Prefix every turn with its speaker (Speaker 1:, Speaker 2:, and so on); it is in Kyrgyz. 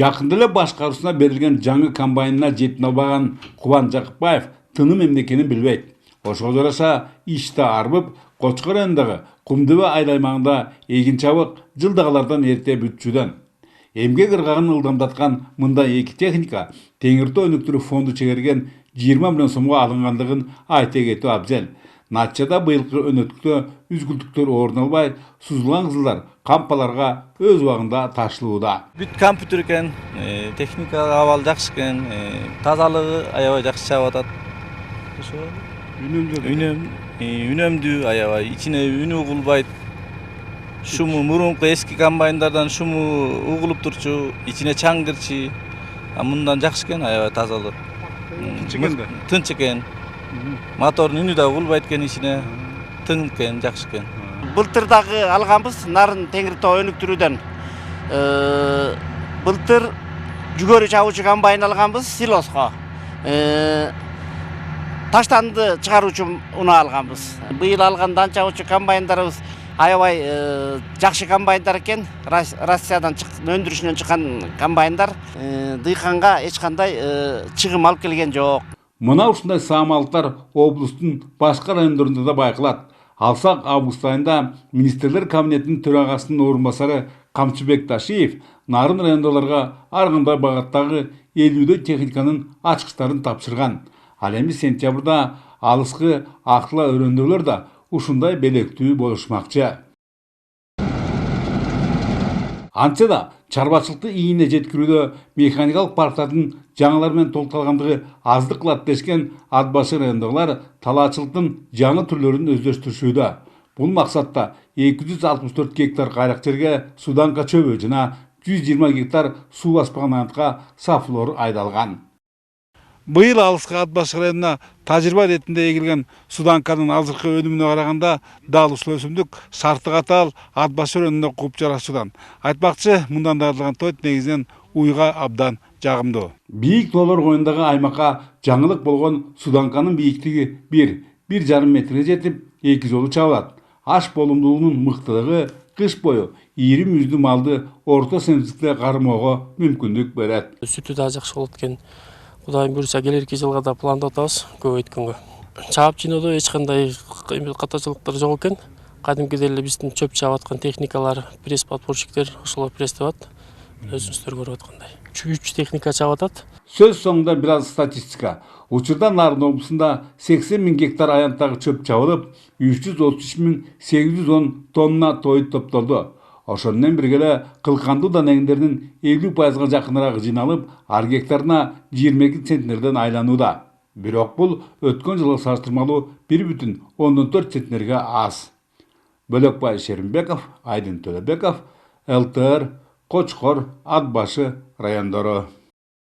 Speaker 1: Жақында эле башкаруусуна берилген жаңы комбайнына жетип албаган Кубан Жакыпбаев тыным эмне экенин билбейт. Ошого жараша иште арбып, Кочкор районундагы Кумдүбө айыл аймагында эгин чабык жылдагылардан эрте бүтчүдөн. Эмгек ыргагын ылдамдаткан мындай эки техника Теңиртөө өнүктүрүү фонду чегерген 20 миллион сомго алынгандыгын айта кетүү абзел. Натчада быйылкы өнөткүдө үзгүлтүктөр орун албай, сузулган кызылдар кампаларга өз убагында ташылууда.
Speaker 2: Бүт компьютер экен, техника абал жакшы экен, тазалыгы аябай жакшы чыгып атат. Ошо үнөмдүү аябай, ичине үнү угулбайт. Шуму мурунку эски комбайндардан шуму угулуп турчу, ичине чаң кирчи. Мындан жакшы экен, аябай тазалык. Тынч экен. Мотордун үнү да угулбайт экен ичине. Тың экен, жакшы экен.
Speaker 3: Былтыр дагы алганбыз нарын Теңиртөө өнүктүрүүдөн. Былтыр жүгөрү чабуучу комбайн алганбыз силоско. Таштанды чыгаруучу уну алганбыз. Быйыл алган дан чабуучу комбайндарыбыз аябай жакшы комбайндар экен. Россиядан өндүрүшүнөн чыккан комбайндар дыйканга эч кандай чыгым алып келген жок.
Speaker 1: Мына ушундай саамалыктар облустун башка райондорунда да байкалат. Алсак август айында министрлер кабинетинин төрагасынын орун басары Камчыбек Ташиев нарын райондолорго ар кандай багаттагы 50 техниканын ачкычтарын тапшырган. Ал эми сентябрда алыскы Акла өрөндөлөр да ушундай белектүү болушмакчы. Антса да чарбачылыкты ийине жеткирүүдө механикалык парктардын жаңылар менен толтурулгандыгы аздык кылат дешкен Ат башы районундагылар талаачылыктын жаңы түрлөрүн өздөштүрүшүүдө. Бул максатта 264 гектар кайрак жерге суданка чөбү жана 120 гектар суу баспаган антка сафлор айдалган. Быйыл алыскы Ат башы районуна тажрыйба ретинде эгилген суданканын азыркы өнүмүнө караганда дал ушул өсүмдүк шарты катаал Ат башы районунда кууп жарашуудан. Айтмакчы, мындан дайырылган тойт негизинен уйга абдан жагымдуу. Бийик тоолор коюндагы аймакка жаңылык болгон суданканын бийиктиги 1,5 метрге жетип, 2 жолу чабылат. Аш болумдуулугунун мыктылыгы кыш бою ийри мүйүздүү малды орто семсиздикте кармоого мүмкүндүк берет.
Speaker 4: Сүтү да жакшы болот экен. Кудайым буйруса келерки жылга да пландап атабыз көбөйткөнгө. Чаап жыйноодо эч кандай катачылыктар жок экен. Кадимкидей эле биздин чөп чаап аткан техникалар, пресс подпорщиктер ошолор пресстеп атат. Өзүңүздөр көрүп аткандай. 3 техника чаап атат.
Speaker 1: Сөз соңунда бир аз статистика. Учурда Нарын облусунда 80 000 гектар аянттагы чөп чабылып, 333 810 тонна тоют топтолду. Ошонун бирге эле кылкандуу данегиндердин 50%га жакыныраак жыйналып, ар гектарына 22 центнерден айланууда. Бирок бул өткөн жылга салыштырмалуу 1,4 центнерге аз. Бөлөкбай Шеримбеков, Айдын Төлөбеков, ЛТР, Кочкор, Ат башы райондору.